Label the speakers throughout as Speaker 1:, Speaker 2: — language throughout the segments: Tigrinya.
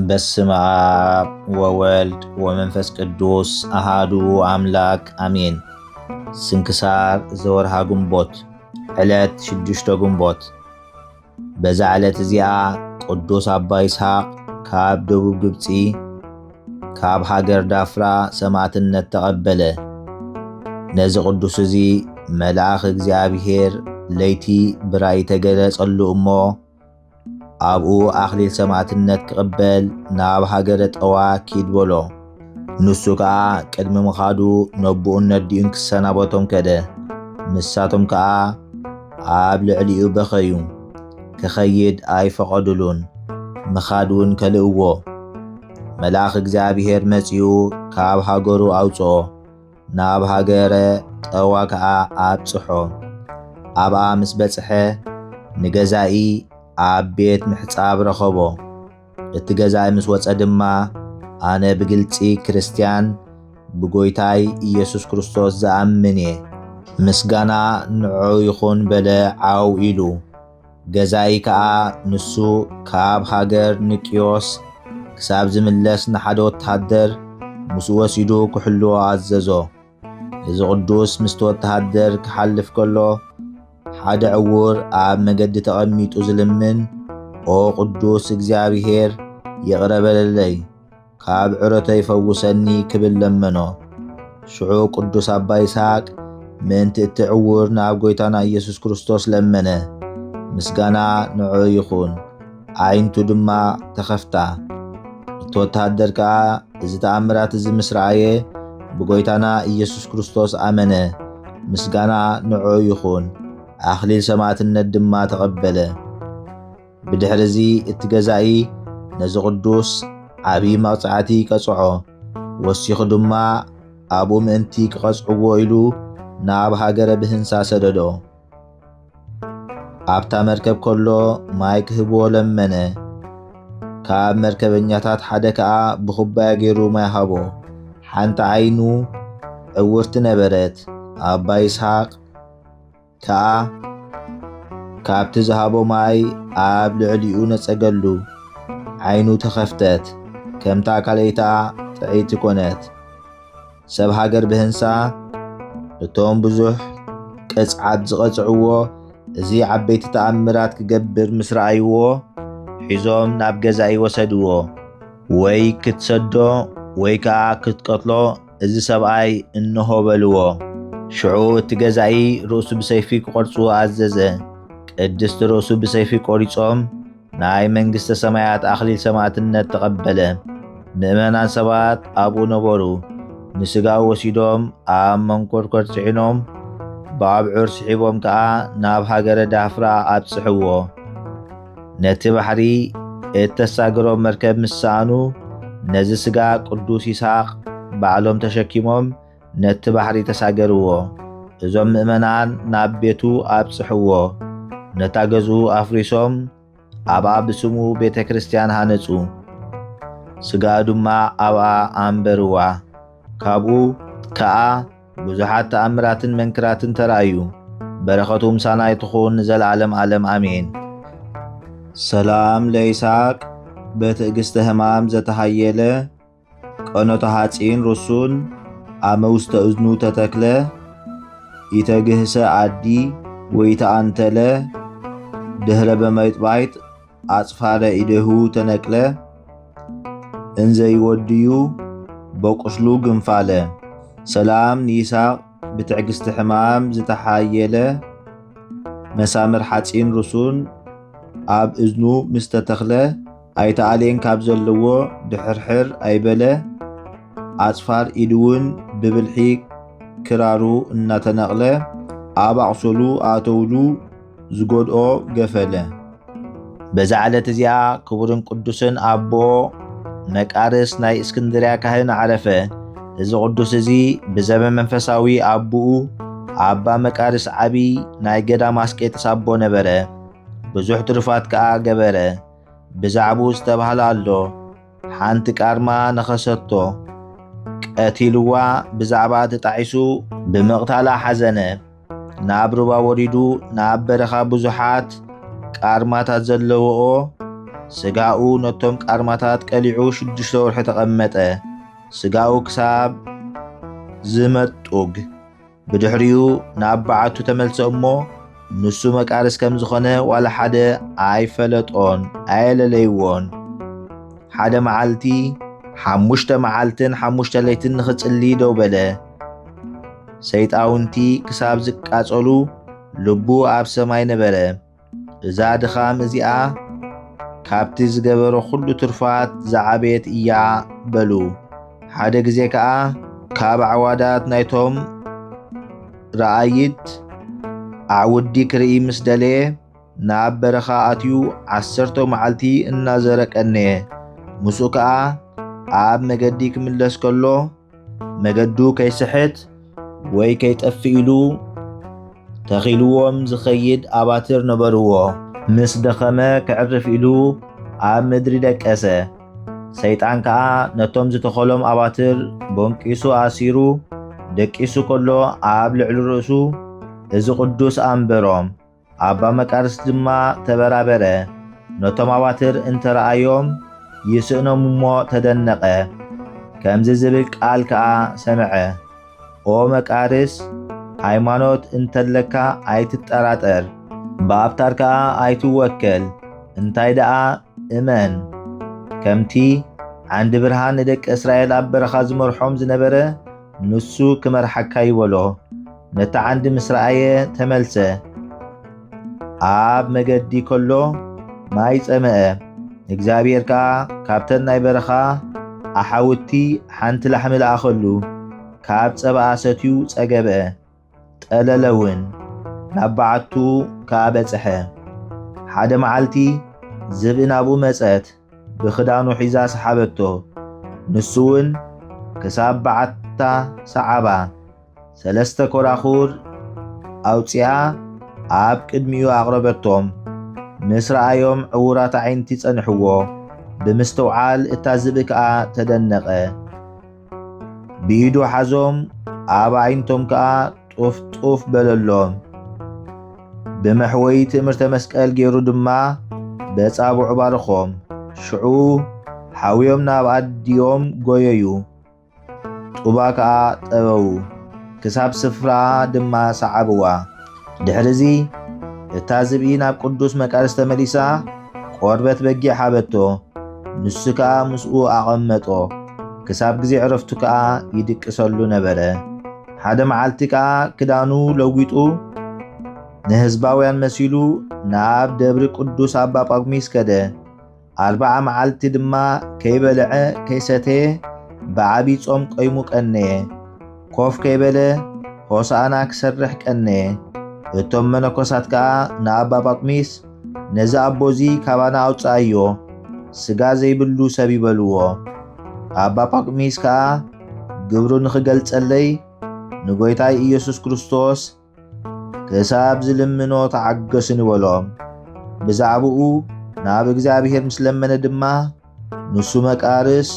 Speaker 1: በስመ አብ ወወልድ ወመንፈስ ቅዱስ አሃዱ አምላክ አሜን። ስንክሳር ዘወርሃ ግንቦት ዕለት 6 ግንቦት። በዛ ዕለት እዚኣ ቅዱስ አባ ይስሐቅ ካብ ደቡብ ግብፂ ካብ ሃገር ዳፍራ ሰማዕትነት ተቐበለ። ነዚ ቅዱስ እዚ መልአኽ እግዚአብሔር ለይቲ ብራእይ ተገለጸሉ እሞ ኣብኡ ኣኽሊል ሰማዕትነት ክቕበል ናብ ሃገረ ጠዋ ኪድ በሎ። ንሱ ከዓ ቅድሚ ምኻዱ ነብኡን ነዲኡን ክሰናበቶም ከደ። ንሳቶም ከዓ ኣብ ልዕሊኡ በኸዩ። ክኸይድ ኣይፈቐዱሉን፣ ምኻድ እውን ከልእዎ። መልአኽ እግዚአብሔር መጺኡ ካብ ሃገሩ ኣውፅኦ፣ ናብ ሃገረ ጠዋ ከዓ ኣብጽሖ። ኣብኣ ምስ በጽሐ ንገዛኢ ኣብ ቤት ምሕጻብ ረኸቦ። እቲ ገዛኢ ምስ ወፀ ድማ ኣነ ብግልፂ ክርስቲያን ብጎይታይ ኢየሱስ ክርስቶስ ዝኣምን እየ፣ ምስጋና ንዑ ይኹን በለ ዓው ኢሉ። ገዛኢ ከዓ ንሱ ካብ ሃገር ንቂዮስ ክሳብ ዝምለስ ንሓደ ወተሃደር ምስ ወሲዱ ክሕልዎ ኣዘዞ። እዚ ቅዱስ ምስቲ ወተሃደር ክሓልፍ ከሎ ሓደ ዕውር ኣብ መገዲ ተቐሚጡ ዝልምን ኦ ቅዱስ እግዚአብሔር ይቕረበለለይ ካብ ዕረተይ ፈውሰኒ ክብል ለመኖ። ሽዑ ቅዱስ አባ ይስሐቅ ምእንቲ እቲ ዕውር ናብ ጎይታና ኢየሱስ ክርስቶስ ለመነ። ምስጋና ንዑ ይኹን፣ ዓይንቱ ድማ ተኸፍታ። እቲ ወተሃደር ከዓ እዚ ተኣምራት እዚ ምስ ረአየ ብጎይታና ኢየሱስ ክርስቶስ ኣመነ። ምስጋና ንዑ ይኹን፣ ኣኽሊል ሰማዕትነት ድማ ተቐበለ። ብድሕሪ እዚ እቲ ገዛኢ ነዚ ቅዱስ ዓብዪ መቕጻዕቲ ቀጽዖ። ወሲኹ ድማ ኣብኡ ምእንቲ ክቐጽዕዎ ኢሉ ናብ ሃገረ ብህንሳ ሰደዶ። ኣብታ መርከብ ከሎ ማይ ክህብዎ ለመነ። ካብ መርከበኛታት ሓደ ከዓ ብኹባያ ገይሩ ማይ ሃቦ። ሓንቲ ዓይኑ ዕውርቲ ነበረት። ኣባ ይስሐቅ ከዓ ካብቲ ዝሃቦ ማይ ኣብ ልዕሊኡ ነጸገሉ። ዓይኑ ተኸፍተት፣ ከምታ ካልእታ ጥዒቲ ኮነት። ሰብ ሃገር ብህንሳ እቶም ብዙሕ ቅጽዓት ዝቐጽዕዎ እዚ ዓበይቲ ተኣምራት ክገብር ምስ ረኣይዎ ሒዞም ናብ ገዛኢ ወሰድዎ። ወይ ክትሰዶ ወይ ከዓ ክትቀትሎ እዚ ሰብኣይ እንሆ በልዎ። ሽዑ እቲ ገዛኢ ርእሱ ብሰይፊ ክቖርጽዎ ኣዘዘ። ቅድስቲ ርእሱ ብሰይፊ ቆሪጾም ናይ መንግሥተ ሰማያት ኣኽሊል ሰማዕትነት ተቐበለ። ምእመናን ሰባት ኣብኡ ነበሩ። ንስጋኡ ወሲዶም ኣብ መንኰርኰር ጽዒኖም ብኣብዑር ስሒቦም ከዓ ናብ ሃገረ ዳፍራ ኣብጽሕዎ። ነቲ ባሕሪ እተሳገሮም መርከብ ምስ ሰኣኑ ነዚ ስጋ ቅዱስ ይስሐቅ ባዕሎም ተሸኪሞም ነቲ ባሕሪ ተሳገርዎ። እዞም ምእመናን ናብ ቤቱ ኣብጽሕዎ። ነታ ገዝኡ ኣፍሪሶም ኣብኣ ብስሙ ቤተ ክርስቲያን ሃነጹ። ስጋኡ ድማ ኣብኣ ኣንበርዋ። ካብኡ ከዓ ብዙሓት ተኣምራትን መንክራትን ተረኣዩ። በረኸቱ ምሳና ይትኹን ንዘለዓለም ዓለም ኣሜን። ሰላም ለይስሐቅ በትዕግሥተ ሕማም ዘተሃየለ ቀኖተ ሐጺን ርሱን ኣመ ውስተ እዝኑ ተተክለ ኢተግህሰ ዓዲ ወይተኣንተለ ድኅረ በመይጥባይት ኣጽፋረ ኢደሁ ተነቅለ እንዘ ይወድዩ በቁስሉ ግንፋለ። ሰላም ንይስሐቅ ብትዕግሥቲ ሕማም ዝተሓየለ መሳምር ሐጺን ርሱን ኣብ እዝኑ ምስ ተተኽለ ኣይተኣልየን ካብ ዘለዎ ድሕርሕር ኣይበለ። ኣጽፋር ኢድውን ብብልሒ ክራሩ እናተነቕለ ኣብ ኣቕሰሉ ኣተውሉ ዝጐድኦ ገፈለ። በዛ ዕለት እዚኣ ክቡርን ቅዱስን ኣቦ መቃርስ ናይ እስክንድርያ ካህን ዓረፈ። እዚ ቅዱስ እዚ ብዘመን መንፈሳዊ ኣቦኡ ኣባ መቃርስ ዓብይ ናይ ገዳም አስቄጥስ ኣቦ ነበረ። ብዙሕ ትሩፋት ከዓ ገበረ። ብዛዕባኡ ዝተባህለ ኣሎ፣ ሓንቲ ቃርማ ነኸሰቶ ቀቲልዋ ብዛዕባ ተጣዒሱ ብምቕታላ ሓዘነ። ናብ ሩባ ወሪዱ ናብ በረኻ ብዙሓት ቃርማታት ዘለውኦ ስጋኡ ነቶም ቃርማታት ቀሊዑ 6 ወርሒ ተቐመጠ። ስጋኡ ክሳብ ዝመጡግ ብድሕሪኡ ናብ በዓቱ ተመልሰ እሞ ንሱ መቃርስ ከም ዝኾነ ዋላ ሓደ ኣይፈለጦን ኣየለለይዎን። ሓደ መዓልቲ 5 መዓልትን 5 ለይትን ንኽጽሊ ደው በለ። ሰይጣውንቲ ክሳብ ዝቃጸሉ ልቡ ኣብ ሰማይ ነበረ። እዛ ድኻም እዚኣ ካብቲ ዝገበሮ ኩሉ ትርፋት ዝዓበየት እያ በሉ። ሓደ ግዜ ከዓ ካብ ዓዋዳት ናይቶም ረኣይት ኣዕውዲ ክርኢ ምስ ደለየ ናብ በረኻ ኣትዩ 10 መዓልቲ እናዘረቀነየ። ምስኡ ከዓ ኣብ መገዲ ክምለስ ከሎ መገዱ ከይስሕት ወይ ከይጠፊ ኢሉ ተኺልዎም ዝኸይድ ኣባትር ነበርዎ። ምስ ደኸመ ክዕርፍ ኢሉ ኣብ ምድሪ ደቀሰ። ሰይጣን ከዓ ነቶም ዝተኸሎም ኣባትር ቦንቂሱ ኣሲሩ ደቂሱ ከሎ ኣብ ልዕሊ ርእሱ እዚ ቅዱስ ኣንበሮም። ኣባ መቃርስ ድማ ተበራበረ። ነቶም ኣባትር እንተረኣዮም ይስእኖም እሞ ተደነቐ። ከምዚ ዝብል ቃል ከዓ ሰምዐ። ኦ መቃርስ ሃይማኖት እንተለካ ኣይትጠራጠር፣ ብኣብታር ከዓ ኣይትወከል። እንታይ ደኣ እመን። ከምቲ ዓንዲ ብርሃን ንደቂ እስራኤል ኣብ በረኻ ዝመርሖም ዝነበረ ንሱ ክመርሐካ ይበሎ። ነቲ ዓንዲ ምስ ረኣየ ተመልሰ። ኣብ መገዲ ከሎ ማይ ጸምአ። እግዚኣብሔር ከዓ ካብተን ናይ በረኻ ኣሓውቲ ሓንቲ ላሕሚ ለኣኸሉ። ካብ ጸባኣ ሰትዩ ጸገበ፣ ጠለለውን። ናብ በዓቱ ከዓ በጽሐ። ሓደ መዓልቲ ዝብኢ ናብኡ መጸት፣ ብኽዳኑ ሒዛ ሰሓበቶ። ንሱውን ክሳብ በዓታ ሰዓባ። 3 ኮራኹር ኣውፂኣ ኣብ ቅድሚኡ ኣቕረበቶም። ምስ ረኣዮም ዕውራት ዓይንቲ ጸንሕዎ። ብምስተውዓል እታ ዝብኢ ከዓ ተደነቐ። ብኢዱ ሓዞም ኣብ ዓይንቶም ከዓ ጡፍ ጡፍ በለሎም። ብመሕወይ ትእምርተ መስቀል ገይሩ ድማ በጻብዑ ባርኾም። ሽዑ ሓዊዮም ናብ ኣድዮም ጎየዩ። ጡባ ከዓ ጠበቡ፣ ክሳብ ስፍራ ድማ ሰዓብዋ። ድሕሪዚ እታ ዝብኢ ናብ ቅዱስ መቃርስ ተመሊሳ ቆርበት በጊዕ ሓበቶ። ንሱ ከዓ ምስኡ ኣቐመጦ። ክሳብ ግዜ ዕረፍቱ ከዓ ይድቅሰሉ ነበረ። ሓደ መዓልቲ ከዓ ክዳኑ ለዊጡ ንህዝባውያን መሲሉ ናብ ደብሪ ቅዱስ ኣባ ጳኩሚስ ከደ። 40 መዓልቲ ድማ ከይበልዐ ከይሰተየ ብዓብይ ጾም ቆይሙ ቀነየ። ኮፍ ከይበለ ሆሳዕና ክሰርሕ ቀነየ። እቶም መነኮሳት ከዓ ንኣባ ጳኩሚስ ነዚ ኣቦዚ ካባና ኣውፅኣዮ፣ ስጋ ዘይብሉ ሰብ ይበልዎ። ኣባ ጳኩሚስ ከዓ ግብሩ ንኽገልጸለይ ንጎይታይ ኢየሱስ ክርስቶስ ክሳብ ዝልምኖ ተዓገሱን ይበሎም። ብዛዕባኡ ናብ እግዚኣብሔር ምስ ለመነ ድማ ንሱ መቃርስ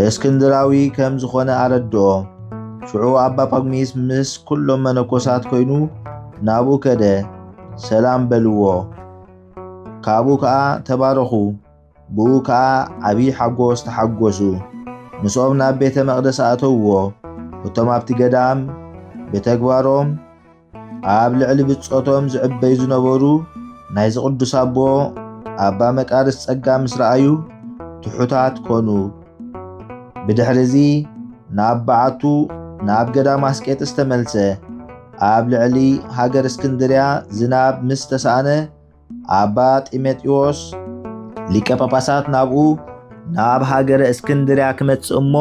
Speaker 1: እስክንድራዊ ከም ዝኾነ ኣረድኦ። ሽዑ ኣባ ጳኩሚስ ምስ ኩሎም መነኮሳት ኮይኑ ናብኡ ከደ፣ ሰላም በልዎ። ካብኡ ከዓ ተባረኹ። ብኡ ከዓ ዓብይ ሓጎስ ተሓጐሱ። ምስኦም ናብ ቤተ መቕደስ ኣተውዎ። እቶም ኣብቲ ገዳም ብተግባሮም ኣብ ልዕሊ ብጾቶም ዝዕበዩ ዝነበሩ ናይ ዝቅዱስ ኣቦ ኣባ መቃርስ ጸጋ ምስ ረኣዩ ትሑታት ኮኑ። ብድሕሪዚ ናብ በዓቱ ናብ ገዳም ኣስቄጥስ ተመልሰ። ኣብ ልዕሊ ሃገር እስክንድርያ ዝናብ ምስ ተሳእነ ኣባ ጢሞቴዎስ ሊቀ ጳጳሳት ናብኡ ናብ ሃገረ እስክንድርያ ክመጽእ እሞ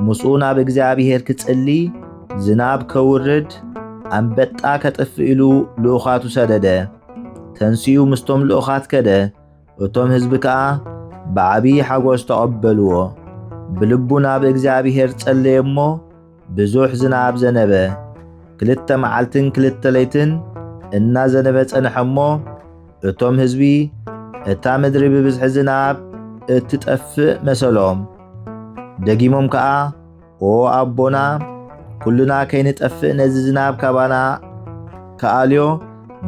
Speaker 1: ምስኡ ናብ እግዚኣብሔር ክጽሊ ዝናብ ከውርድ ኣንበጣ ከጥፍ ኢሉ ልኡኻቱ ሰደደ። ተንስኡ ምስቶም ልኡኻት ከደ። እቶም ህዝቢ ከዓ ብዓብይ ሓጎስ ተቐበልዎ። ብልቡ ናብ እግዚኣብሔር ጸለየ እሞ ብዙሕ ዝናብ ዘነበ። 2 መዓልትን 2 ለይትን እናዘነበ ጸንሐ እሞ እቶም ህዝቢ እታ ምድሪ ብብዝሒ ዝናብ እትጠፍእ መሰሎም። ደጊሞም ከዓ ኦ ኣቦና ኩሉና ከይንጠፍእ ነዚ ዝናብ ካባና ከኣልዮ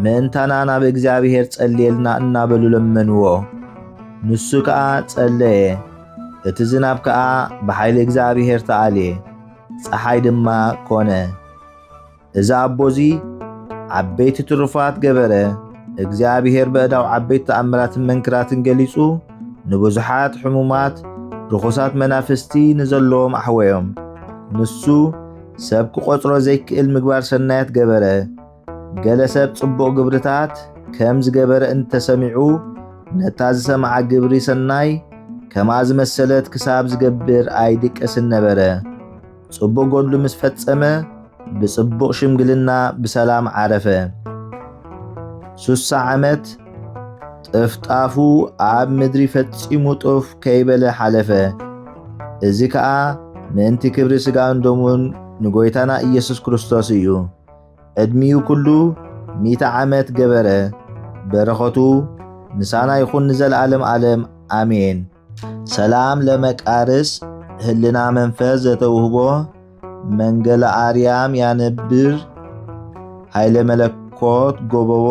Speaker 1: ምእንታና ናብ እግዚኣብሔር ጸልየልና እናበሉ ለመንዎ። ንሱ ከዓ ጸለየ። እቲ ዝናብ ከዓ ብሓይሊ እግዚአብሔር ተኣልየ፣ ፀሓይ ድማ ኮነ። እዚ ኣቦዚ ዓበይቲ ትሩፋት ገበረ። እግዚአብሔር በእዳው ዓበይቲ ተኣምራትን መንክራትን ገሊጹ ንብዙሓት ሕሙማት ርኹሳት መናፍስቲ ንዘለዎም ኣሕወዮም። ንሱ ሰብ ክቆጽሮ ዘይክእል ምግባር ሰናያት ገበረ። ገለ ሰብ ጽቡቕ ግብርታት ከም ዝገበረ እንተሰሚዑ ነታ ዝሰምዓ ግብሪ ሰናይ ከማ ዝመሰለት ክሳብ ዝገብር ኣይድቀስን ነበረ። ጽቡቕ ገድሉ ምስ ፈጸመ ብጽቡቕ ሽምግልና ብሰላም ዓረፈ። 60 ዓመት ጥፍጣፉ ኣብ ምድሪ ፈጺሙ ጡፍ ከይበለ ሓለፈ። እዚ ከዓ ምእንቲ ክብሪ ሥጋን ደሙን ንጎይታና ኢየሱስ ክርስቶስ እዩ። ዕድሚኡ ኩሉ 100 ዓመት ገበረ። በረኸቱ ንሳና ይኹን ንዘለዓለም ዓለም ኣሜን። ሰላም ለመቃርስ ህልና መንፈስ ዘተውህቦ መንገለ አርያም ያነብር ኃይለ መለኮት ጎበቦ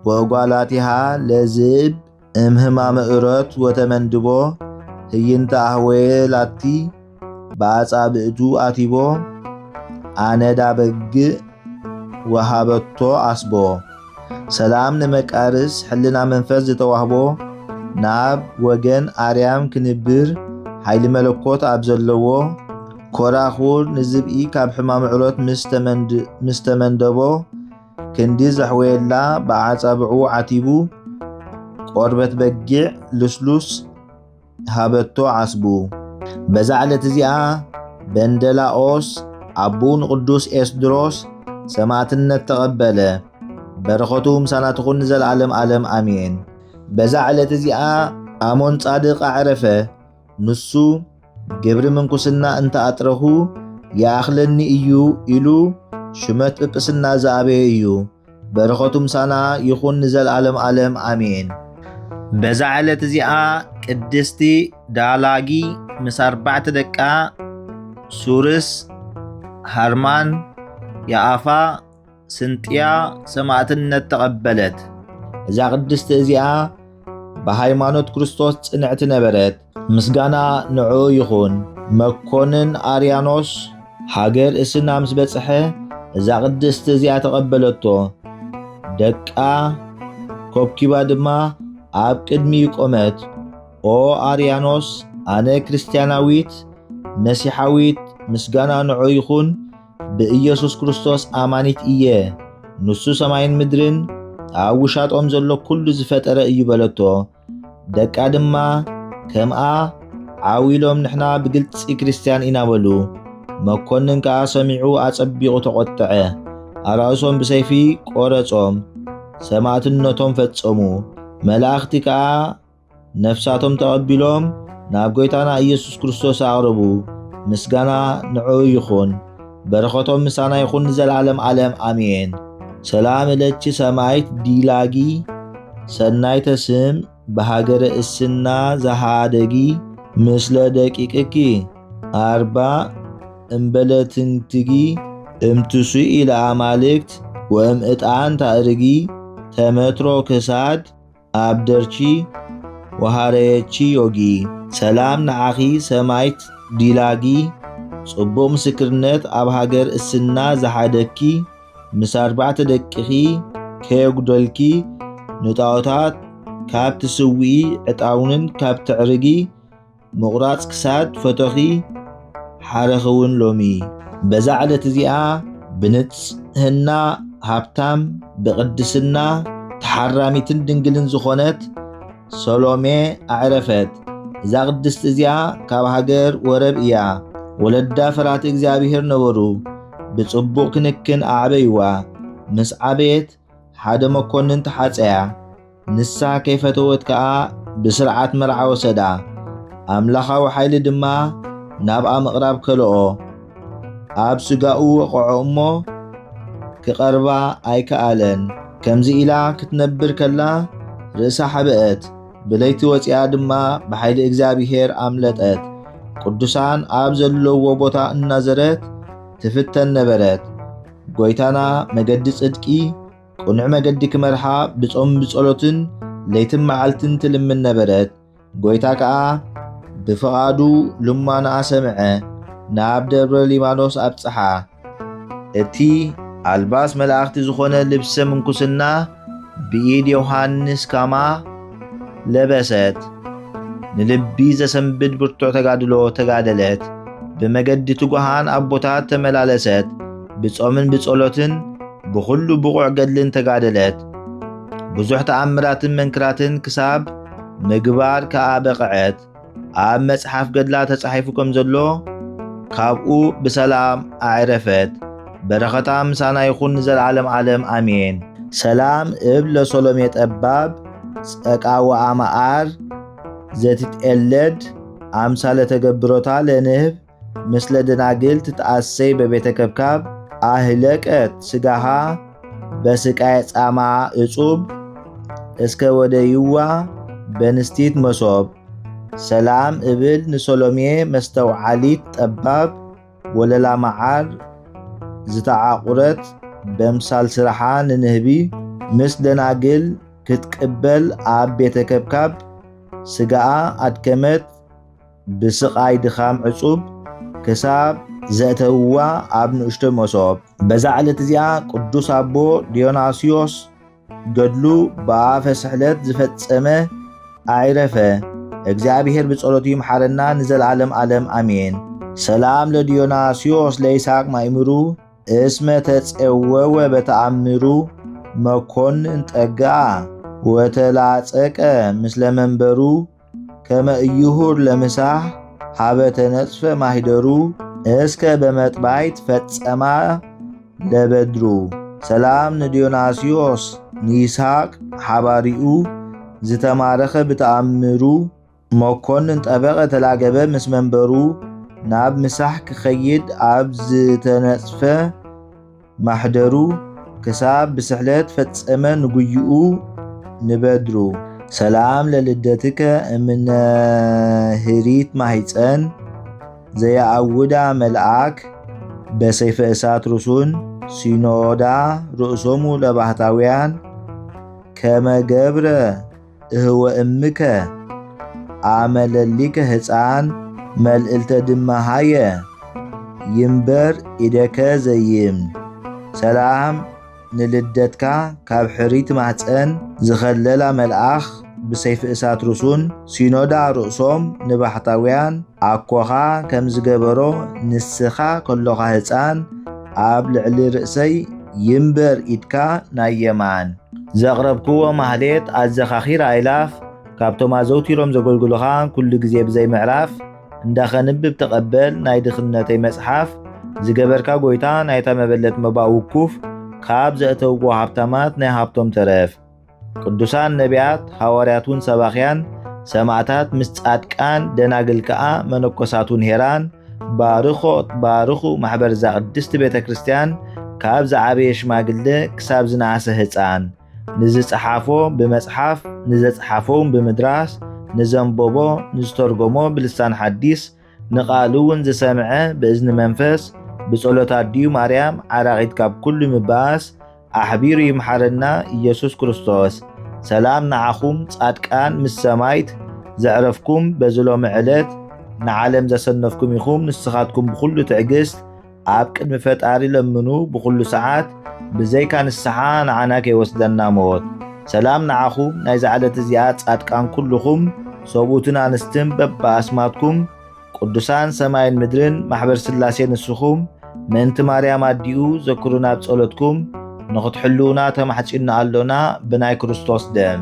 Speaker 1: ወጓላቲሃ ለዝብ እምህማ ምዕረት ወተመንድቦ ህይንተ አህወየ ላቲ በአጻብዕቱ አቲቦ አነዳ በግዕ ወሃበቶ አስቦ። ሰላም ንመቃርስ ሕልና መንፈስ ዝተዋህቦ ናብ ወገን አርያም ክንብር ኃይሊ መለኮት ኣብ ዘለዎ ኮራኹር ንዝብኢ ካብ ሕማም ዕሎት ምስ ተመንደቦ ክንዲ ዘሕወየላ ብዓጻብዑ ዓቲቡ ቆርበት በጊዕ ልስሉስ ሃበቶ ዓስቡ። በዛ ዕለት እዚኣ በንደላኦስ አቡ ንቅዱስ ኤስድሮስ ሰማዕትነት ተቐበለ። በረኸቱ ምሳና ትኹን ንዘለዓለም ዓለም ኣሜን። በዛ ዕለት እዚኣ አሞን ጻድቕ አዕረፈ። ንሱ ግብሪ ምንኩስና እንተኣጥረኹ ያእኽለኒ እዩ ኢሉ ሹመት ጵጵስና ዝኣበየ እዩ። በረኸቱ ምሳና ይኹን ንዘለዓለም ዓለም ኣሜን። በዛ ዕለት እዚኣ ቅድስቲ ዳላጊ ምስ 4 ደቃ ሱርስ፣ ሃርማን፣ ያኣፋ፣ ስንጥያ ሰማዕትነት ተቐበለት። እዛ ቅድስቲ እዚኣ በሃይማኖት ክርስቶስ ጽንዕቲ ነበረት። ምስጋና ንዑ ይኹን። መኮንን አርያኖስ ሃገር እስና ምስ በጽሐ እዛ ቅድስቲ እዚኣ ተቐበለቶ። ደቃ ኮብኪባ ድማ ኣብ ቅድሚ ቆመት። ኦ አርያኖስ ኣነ ክርስቲያናዊት መሲሓዊት ምስጋና ንዑ ይኹን ብኢየሱስ ክርስቶስ ኣማኒት እየ። ንሱ ሰማይን ምድርን ኣብ ውሻጦም ዘሎ ኩሉ ዝፈጠረ እዩ በለቶ። ደቃ ድማ ከምኣ ዓዊሎም ንሕና ብግልፂ ክርስቲያን ኢና በሉ። መኮንን ከዓ ሰሚዑ ኣጸቢቑ ተቖጥዐ። ኣርእሶም ብሰይፊ ቆረጾም፣ ሰማዕትነቶም ፈጸሙ። መላእኽቲ ከዓ ነፍሳቶም ተቐቢሎም ናብ ጎይታና ኢየሱስ ክርስቶስ ኣቕረቡ። ምስጋና ንዑ ይኹን። በረኸቶም ምሳና ይኹን ንዘለዓለም ዓለም ኣሜን። ሰላም እለቺ ሰማይት ዲላጊ ሰናይተ ስም በሃገረ እስና ዘሃደጊ ምስለ ደቂቅኪ 40 እምበለትንትጊ እምትሱኢ ለአማልክት ወእምዕጣን ታእርጊ ተመትሮ ክሳድ ኣብደርቺ ወሃረየቺ ዮጊ። ሰላም ንዓኺ ሰማይት ዲላጊ ጽቡቕ ምስክርነት ኣብ ሃገር እስና ዝሓደኪ ምስ 4 ደቂኺ ከየጉደልኪ ንጣዖታት ካብ ትስውኢ ዕጣውንን ካብ ትዕርጊ ምቑራጽ ክሳድ ፈተኺ ሓረኽውን ሎሚ። በዛ ዕለት እዚኣ ብንጽህና ሃብታም ብቅድስና ተሓራሚትን ድንግልን ዝኾነት ሰሎሜ ኣዕረፈት። እዛ ቅድስቲ እዚኣ ካብ ሃገር ወረብ እያ። ወለዳ ፈራቲ እግዚአብሔር ነበሩ። ብጽቡቕ ክንክን ኣዕበይዋ። ምስ ዓበየት ሓደ መኮንን ተሓፀያ። ንሳ ከይፈተወት ከዓ ብስርዓት መርዓ ወሰዳ። ኣምላኻዊ ሓይሊ ድማ ናብኣ ምቕራብ ከልኦ። ኣብ ስጋኡ ወቕዖ እሞ ክቐርባ ኣይከኣለን። ከምዚ ኢላ ክትነብር ከላ ርእሳ ሓበአት። ብለይቲ ወፂኣ ድማ ብሓይሊ እግዚአብሔር ኣምለጠት። ቅዱሳን ኣብ ዘለውዎ ቦታ እናዘረት ትፍተን ነበረት። ጎይታና መገዲ ጽድቂ ቁኑዕ መገዲ ክመርሓ ብጾም ብጸሎትን ለይትን መዓልትን ትልምን ነበረት። ጎይታ ከዓ ብፍቓዱ ልማናኣ ሰምዐ፣ ናብ ደብረ ሊባኖስ ኣብጽሓ። እቲ ኣልባስ መላእኽቲ ዝኾነ ልብሰ ምንኩስና ብኢድ ዮሃንስ ካማ ለበሰት። ንልቢ ዘሰንብድ ብርቱዕ ተጋድሎ ተጋደለት። ብመገዲ ትጉሃን ኣቦታት ተመላለሰት። ብጾምን ብጸሎትን ብኹሉ ብቑዕ ገድልን ተጋደለት። ብዙሕ ተኣምራትን መንክራትን ክሳብ ምግባር ከዓ በቕዐት። ኣብ መጽሓፍ ገድላ ተጻሒፉ ከም ዘሎ ካብኡ ብሰላም ኣዕረፈት። በረኸታ ምሳና ይኹን ንዘለዓለም ዓለም ኣሜን። ሰላም እብ ለሰሎሜ ጠባብ ጸቃወኣ መዓር ዘትትኤለድ ኣምሳለ ተገብሮታ ለንህብ ምስለ ደናግል ትተኣሰይ በቤተ ከብካብ ኣህለቀት ስጋሃ በስቃይ ጻማ እጹብ እስከ ወደይዋ በንስቲት መሶብ። ሰላም እብል ንሰሎሜ መስተውዓሊት ጠባብ ወለላ መዓር ዝተዓቁረት በምሳል ስራሓ ንንህቢ ምስ ደናግል ክትቅበል ኣብ ቤተ ከብካብ ስጋኣ ኣድከመት ብስቃይ ድኻም ዕጹብ ክሳብ ዘእተውዋ ኣብ ንእሽቶ መሶብ። በዛ ዕለት እዚኣ ቅዱስ ኣቦ ዲዮናስዮስ ገድሉ ብኣፈ ስሕለት ዝፈጸመ ኣዕረፈ። እግዚአብሔር ብጸሎቱ ይምሓረና ንዘለዓለም ዓለም አሜን። ሰላም ለዲዮናስዮስ ለይስሐቅ ማእምሩ እስመ ተጸወወ በተአምሩ መኮንን ጠጋ ወተላጸቀ ምስለ መንበሩ ከመ ኢይሁር ለምሳሕ ሃበ ተነጽፈ ማሂደሩ እስከ በመጥባይት ፈጸማ ለበድሩ። ሰላም ንዲዮናስዮስ ንይስሐቅ ሓባሪኡ ዝተማረኸ ብተአምሩ መኮንን ጠበቐ ተላገበ ምስ መንበሩ ናብ ምሳሕ ክኸይድ ኣብ ዝተነጽፈ ማሕደሩ ክሳብ ብስሕለት ፈጸመ ንጉይኡ ንበድሩ። ሰላም ለልደትከ እምነ ህሪት ማሂፀን ዘየአውዳ መልአክ በሰይፈ እሳት ርሱን ሲኖዳ ርእሶሙ ለባህታውያን ከመገብረ እህወ እምከ አመለሊከ ሕፃን መልእልተ ድመሃየ ይምበር ኢደከ ዘይምን። ሰላም ንልደትካ ካብ ሕሪት ማሕፀን ዝኸለላ መልአኽ ብሰይፊ እሳት ርሱን ሲኖዳ ርእሶም ንባሕታውያን ኣኮኻ ከም ዝገበሮ ንስኻ ከሎኻ ሕፃን ኣብ ልዕሊ ርእሰይ ይምበር ኢድካ ናይ የማን። ዘቕረብክዎ ማህሌት ኣዘኻኺር ኣይላፍ ካብቶም ኣዘውቲሮም ዘገልግሉኻ ኩሉ ግዜ ብዘይ ምዕራፍ እንዳኸንብብ ተቐበል ናይ ድኽነተይ መጽሓፍ ዝገበርካ ጎይታ ናይታ መበለት መባእ ውኩፍ ካብ ዘእተውዎ ሃብታማት ናይ ሃብቶም ተረፍ። ቅዱሳን ነቢያት ሐዋርያቱን ሰባኽያን ሰማዕታት ምስ ጻድቃን ደናግል ከዓ መነኮሳቱን ሄራን ባርኾት ባርኹ ማሕበር ዛ ቅድስቲ ቤተ ክርስቲያን ካብ ዝዓበየ ሽማግለ ክሳብ ዝነኣሰ ህፃን ንዝጸሓፎ ብመጽሓፍ ንዘጸሓፎውን ብምድራስ ንዘንበቦ ንዝተርጎሞ ብልሳን ሓዲስ ንቓልውን ዝሰምዐ ብእዝኒ መንፈስ ብጸሎታ ድዩ ማርያም ዓራቒት ካብ ኩሉ ምባስ ኣሕቢሩ ይምሓረና ኢየሱስ ክርስቶስ። ሰላም ንዓኹም ጻድቃን ምስ ሰማይት ዘዕረፍኩም በዝሎሚ ዕለት ንዓለም ዘሰነፍኩም ኢኹም ንስኻትኩም ብኩሉ ትዕግስት ኣብ ቅድሚ ፈጣሪ ለምኑ ብኩሉ ሰዓት ብዘይካ ንስሓ ንዓና ከይወስደና ሞት። ሰላም ንዓኹም ናይ ዝዓለት እዚኣ ጻድቃን ኩልኹም ሰብኡትን ኣንስትን በብኣስማትኩም ቅዱሳን ሰማይን ምድርን ማሕበር ስላሴ ንስኹም ምእንቲ ማርያም ኣዲኡ ዘክሩና ብጸሎትኩም ንኽትሕልውና ተማሕጺና ኣሎና ብናይ ክርስቶስ ደም